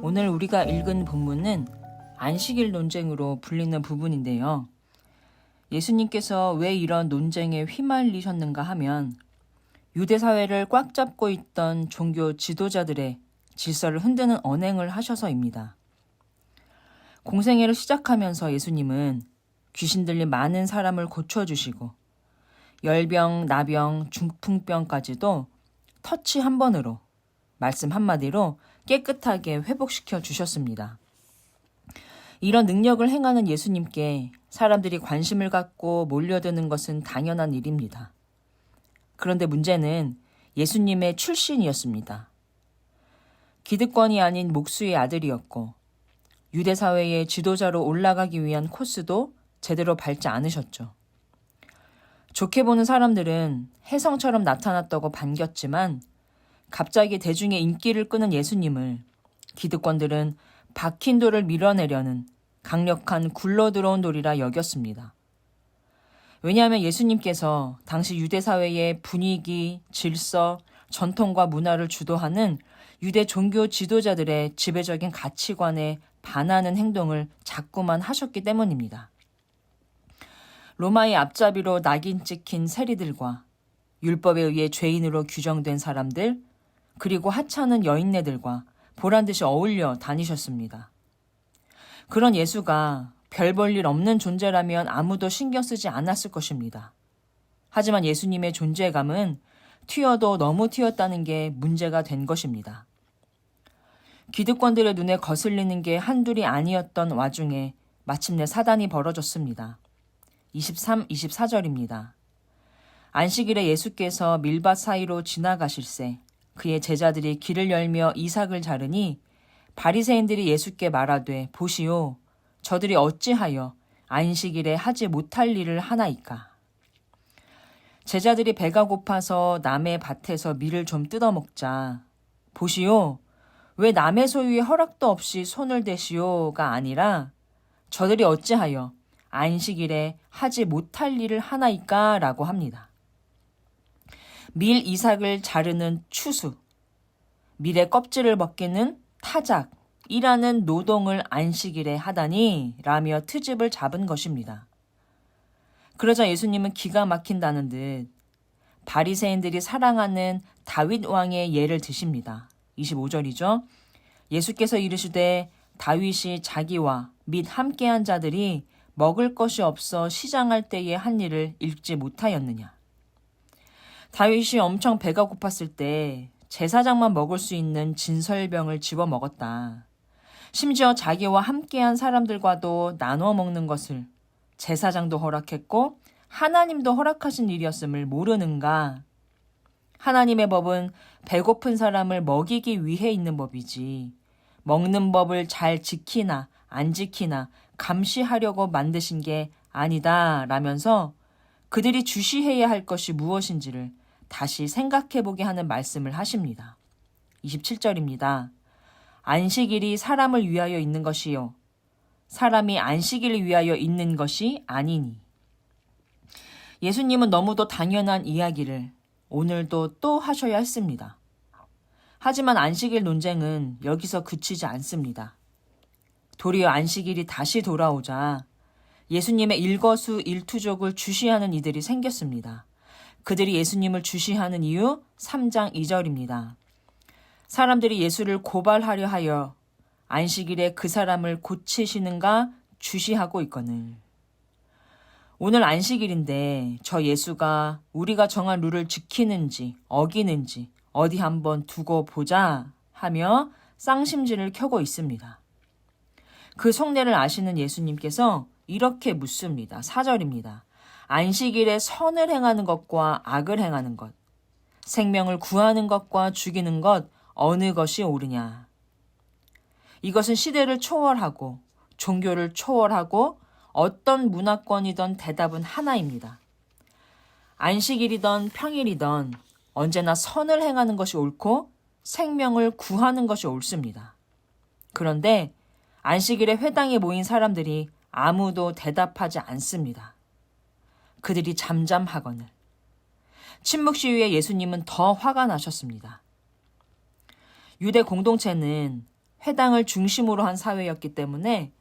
오늘 우리가 읽은 본문은 안식일 논쟁으로 불리는 부분인데요. 예수님께서 왜 이런 논쟁에 휘말리셨는가 하면 유대 사회를 꽉 잡고 있던 종교 지도자들의 질서를 흔드는 언행을 하셔서입니다. 공생애를 시작하면서 예수님은 귀신 들린 많은 사람을 고쳐주시고 열병, 나병, 중풍병까지도 터치 한 번으로 말씀 한마디로 깨끗하게 회복시켜 주셨습니다. 이런 능력을 행하는 예수님께 사람들이 관심을 갖고 몰려드는 것은 당연한 일입니다. 그런데 문제는 예수님의 출신이었습니다. 기득권이 아닌 목수의 아들이었고 유대 사회의 지도자로 올라가기 위한 코스도 제대로 밟지 않으셨죠. 좋게 보는 사람들은 혜성처럼 나타났다고 반겼지만 갑자기 대중의 인기를 끄는 예수님을 기득권들은 박힌 돌을 밀어내려는 강력한 굴러들어온 돌이라 여겼습니다. 왜냐하면 예수님께서 당시 유대 사회의 분위기, 질서, 전통과 문화를 주도하는 유대 종교 지도자들의 지배적인 가치관에 반하는 행동을 자꾸만 하셨기 때문입니다. 로마의 앞잡이로 낙인 찍힌 세리들과 율법에 의해 죄인으로 규정된 사람들, 그리고 하찮은 여인네들과 보란듯이 어울려 다니셨습니다. 그런 예수가 별 볼 일 없는 존재라면 아무도 신경 쓰지 않았을 것입니다. 하지만 예수님의 존재감은 튀어도 너무 튀었다는 게 문제가 된 것입니다. 기득권들의 눈에 거슬리는 게 한둘이 아니었던 와중에 마침내 사단이 벌어졌습니다. 23, 24절입니다. 안식일에 예수께서 밀밭 사이로 지나가실새 그의 제자들이 길을 열며 이삭을 자르니 바리새인들이 예수께 말하되 보시오 저들이 어찌하여 안식일에 하지 못할 일을 하나이까. 제자들이 배가 고파서 남의 밭에서 밀을 좀 뜯어먹자. 보시오 왜 남의 소유에 허락도 없이 손을 대시오가 아니라 저들이 어찌하여 안식일에 하지 못할 일을 하나이까 라고 합니다. 밀 이삭을 자르는 추수, 밀의 껍질을 벗기는 타작이라는 노동을 안식일에 하다니 라며 트집을 잡은 것입니다. 그러자 예수님은 기가 막힌다는 듯 바리새인들이 사랑하는 다윗 왕의 예를 드십니다. 25절이죠. 예수께서 이르시되 다윗이 자기와 및 함께한 자들이 먹을 것이 없어 시장할 때에 한 일을 읽지 못하였느냐. 다윗이 엄청 배가 고팠을 때 제사장만 먹을 수 있는 진설병을 집어 먹었다. 심지어 자기와 함께한 사람들과도 나눠 먹는 것을 제사장도 허락했고 하나님도 허락하신 일이었음을 모르는가. 하나님의 법은 배고픈 사람을 먹이기 위해 있는 법이지 먹는 법을 잘 지키나 안 지키나 감시하려고 만드신 게 아니다 라면서 그들이 주시해야 할 것이 무엇인지를 다시 생각해보게 하는 말씀을 하십니다. 27절입니다. 안식일이 사람을 위하여 있는 것이요 사람이 안식일을 위하여 있는 것이 아니니. 예수님은 너무도 당연한 이야기를 오늘도 또 하셔야 했습니다. 하지만 안식일 논쟁은 여기서 그치지 않습니다. 도리어 안식일이 다시 돌아오자 예수님의 일거수일투족을 주시하는 이들이 생겼습니다. 그들이 예수님을 주시하는 이유 3장 2절입니다. 사람들이 예수를 고발하려 하여 안식일에 그 사람을 고치시는가 주시하고 있거늘. 오늘 안식일인데 저 예수가 우리가 정한 룰을 지키는지 어기는지 어디 한번 두고 보자 하며 쌍심지를 켜고 있습니다. 그 속내를 아시는 예수님께서 이렇게 묻습니다. 4절입니다. 안식일에 선을 행하는 것과 악을 행하는 것, 생명을 구하는 것과 죽이는 것 어느 것이 옳으냐. 이것은 시대를 초월하고 종교를 초월하고 어떤 문화권이든 대답은 하나입니다. 안식일이든 평일이든 언제나 선을 행하는 것이 옳고 생명을 구하는 것이 옳습니다. 그런데 안식일에 회당에 모인 사람들이 아무도 대답하지 않습니다. 그들이 잠잠하거늘. 침묵 시위에 예수님은 더 화가 나셨습니다. 유대 공동체는 회당을 중심으로 한 사회였기 때문에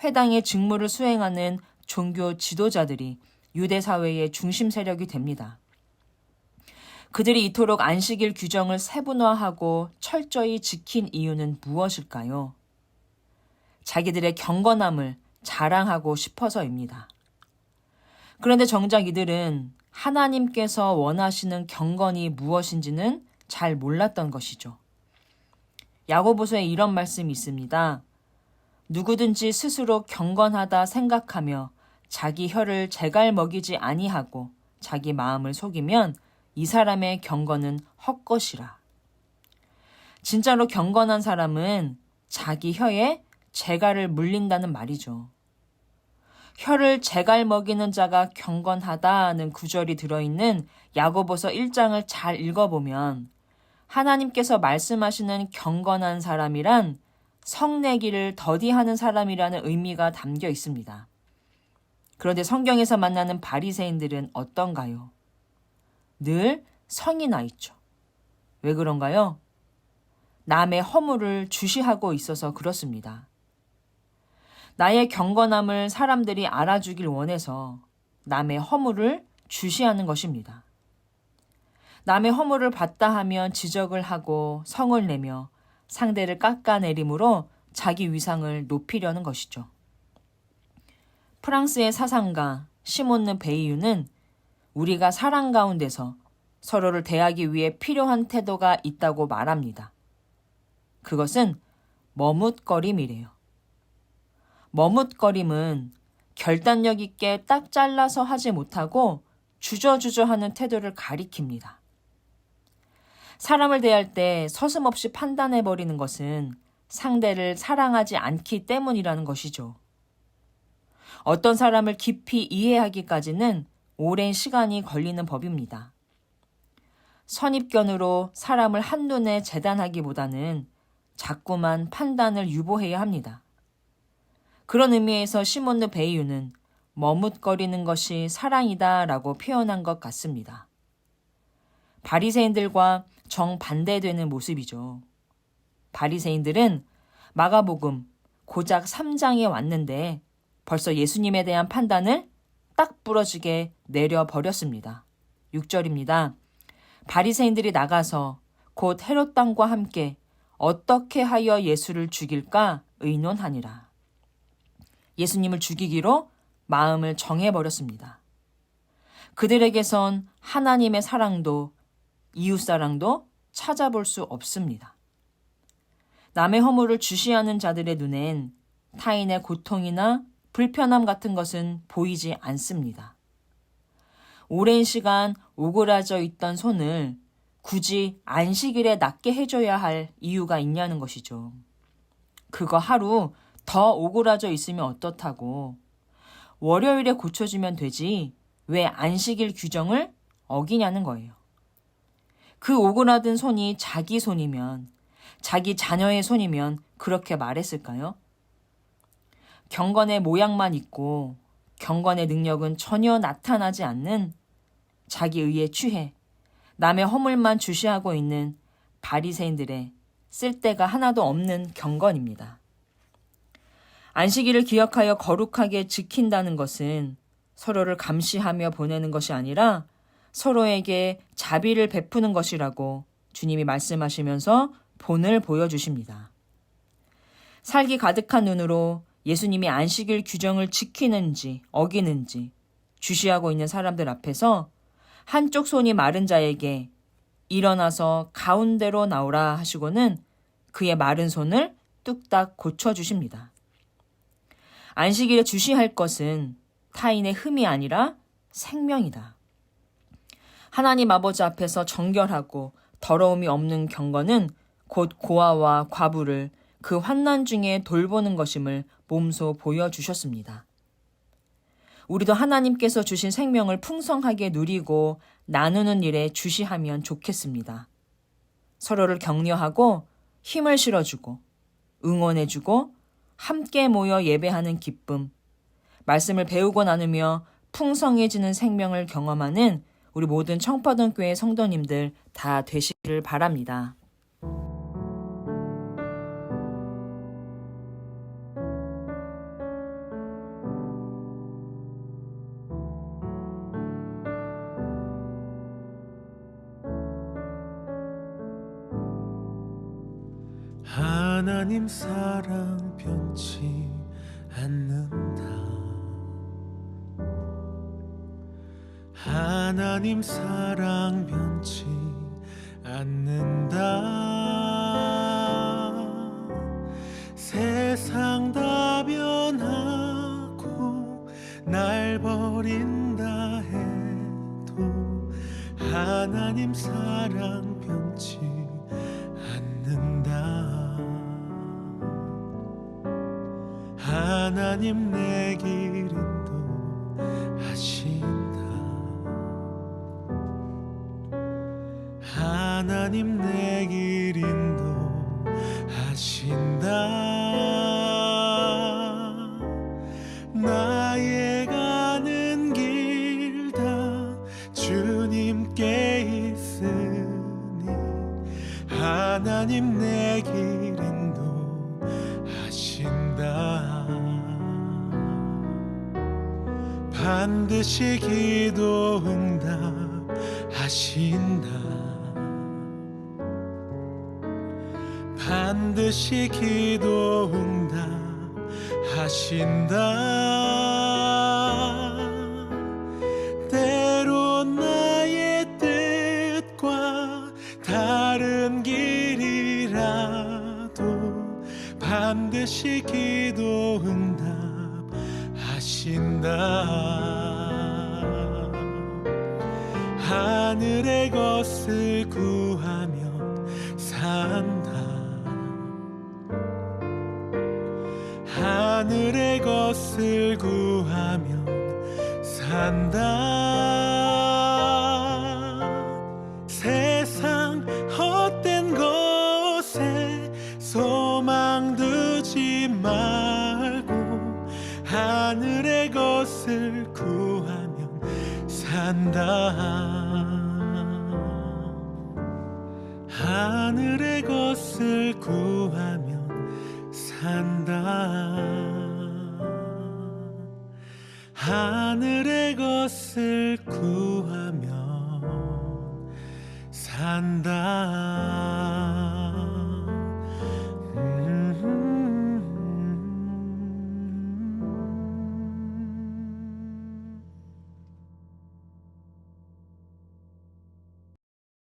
회당의 직무를 수행하는 종교 지도자들이 유대 사회의 중심 세력이 됩니다. 그들이 이토록 안식일 규정을 세분화하고 철저히 지킨 이유는 무엇일까요? 자기들의 경건함을 자랑하고 싶어서입니다. 그런데 정작 이들은 하나님께서 원하시는 경건이 무엇인지는 잘 몰랐던 것이죠. 야고보서에 이런 말씀이 있습니다. 누구든지 스스로 경건하다 생각하며 자기 혀를 제갈 먹이지 아니하고 자기 마음을 속이면 이 사람의 경건은 헛것이라. 진짜로 경건한 사람은 자기 혀에 재갈을 물린다는 말이죠. 혀를 재갈 먹이는 자가 경건하다는 구절이 들어있는 야고보서 1장을 잘 읽어보면 하나님께서 말씀하시는 경건한 사람이란 성내기를 더디하는 사람이라는 의미가 담겨 있습니다. 그런데 성경에서 만나는 바리새인들은 어떤가요? 늘 성이 나 있죠. 왜 그런가요? 남의 허물을 주시하고 있어서 그렇습니다. 나의 경건함을 사람들이 알아주길 원해서 남의 허물을 주시하는 것입니다. 남의 허물을 봤다 하면 지적을 하고 성을 내며 상대를 깎아내림으로 자기 위상을 높이려는 것이죠. 프랑스의 사상가 시몬느 베이유는 우리가 사랑 가운데서 서로를 대하기 위해 필요한 태도가 있다고 말합니다. 그것은 머뭇거림이래요. 머뭇거림은 결단력 있게 딱 잘라서 하지 못하고 주저주저하는 태도를 가리킵니다. 사람을 대할 때 서슴없이 판단해버리는 것은 상대를 사랑하지 않기 때문이라는 것이죠. 어떤 사람을 깊이 이해하기까지는 오랜 시간이 걸리는 법입니다. 선입견으로 사람을 한눈에 재단하기보다는 자꾸만 판단을 유보해야 합니다. 그런 의미에서 시몬느 베이유는 머뭇거리는 것이 사랑이다라고 표현한 것 같습니다. 바리새인들과 정반대되는 모습이죠. 바리새인들은 마가복음 고작 3장에 왔는데 벌써 예수님에 대한 판단을 딱 부러지게 내려버렸습니다. 6절입니다. 바리새인들이 나가서 곧 헤롯 왕과 함께 어떻게 하여 예수를 죽일까 의논하니라. 예수님을 죽이기로 마음을 정해버렸습니다. 그들에게선 하나님의 사랑도 이웃사랑도 찾아볼 수 없습니다. 남의 허물을 주시하는 자들의 눈엔 타인의 고통이나 불편함 같은 것은 보이지 않습니다. 오랜 시간 오그라져 있던 손을 굳이 안식일에 낫게 해줘야 할 이유가 있냐는 것이죠. 그거 하루 더 오그라져 있으면 어떻다고. 월요일에 고쳐주면 되지 왜 안식일 규정을 어기냐는 거예요. 그 오그라든 손이 자기 손이면, 자기 자녀의 손이면 그렇게 말했을까요? 경건의 모양만 있고 경건의 능력은 전혀 나타나지 않는 자기 의에 취해 남의 허물만 주시하고 있는 바리새인들의 쓸데가 하나도 없는 경건입니다. 안식일을 기억하여 거룩하게 지킨다는 것은 서로를 감시하며 보내는 것이 아니라 서로에게 자비를 베푸는 것이라고 주님이 말씀하시면서 본을 보여주십니다. 살기 가득한 눈으로 예수님이 안식일 규정을 지키는지 어기는지 주시하고 있는 사람들 앞에서 한쪽 손이 마른 자에게 일어나서 가운데로 나오라 하시고는 그의 마른 손을 뚝딱 고쳐주십니다. 안식일에 주시할 것은 타인의 흠이 아니라 생명이다. 하나님 아버지 앞에서 정결하고 더러움이 없는 경건은 곧 고아와 과부를 그 환난 중에 돌보는 것임을 몸소 보여주셨습니다. 우리도 하나님께서 주신 생명을 풍성하게 누리고 나누는 일에 주시하면 좋겠습니다. 서로를 격려하고 힘을 실어주고 응원해주고 함께 모여 예배하는 기쁨, 말씀을 배우고 나누며 풍성해지는 생명을 경험하는 우리 모든 청파동교회 성도님들 다 되시기를 바랍니다. 하나님 사랑 변치 않는다. 하나님 사랑 변치 않는다. 세상 다 변하고 날 버린다 해도 하나님 사랑 변치 않는다. 하나님 내 길 인도하신다. 하나님 내 길 인도하신다. 나의 가는 길 다 주님께 있으니 하나님 내 길 인도하신다. 반드시 기도 응답하신다. 반드시 기도 응답하신다. 때론 나의 뜻과 다른 길이라도 반드시 기도 응답하신다. 하늘의 것을 구하면 산다. 하늘의 것을 구하면 산다. 세상 헛된 것에 소망 두지 말고 하늘의 것을 구하면 산다. 하늘의 것을 구하면 산다. 하늘의 것을 구하면 산다.